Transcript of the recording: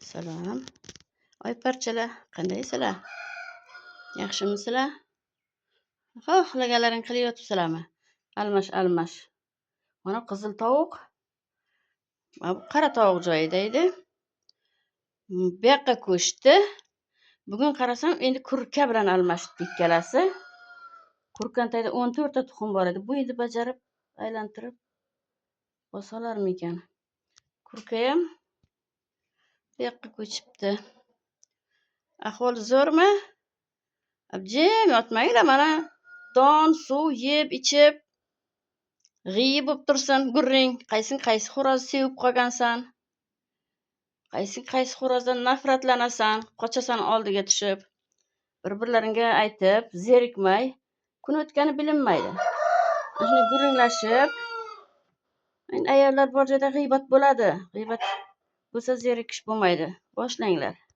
Salom. Oy parchalar, qandaysizlar? Yaxshimisizlar? Xohlaganlaring qilib yotibsizlarmi? Almash. Mana qizil tovuq. Mana bu qora tovuq joyida edi. Bu yoqqa ko'chdi. Bugun qarasam, endi kurka bilan almashdi ikkalasi. Kurkani tagida 14 ta tuxum bor edi. Bu endi bajarib, aylantirib bosalarmikan? Kurka ham bu yoqqa ko'chibdi. Ahvol zo'rmi? Abjim yotmanglar, mana don, suv yeb, ichib, g'iyib bo'lib tursin, gurring. Qaysi xo'rozni sevib qolgansan? Qaysi xo'rozdan nafratlanasan? Qochasan oldiga tushib. Bir-birlaringga aytib, zerikmay, kun o'tgani bilinmaydi. Shuni gurringlashib, ayollar bor joyda g'iybat bo'ladi. G'iybat bo'lsa zerikish bo'lmaydi. Boshlanglar.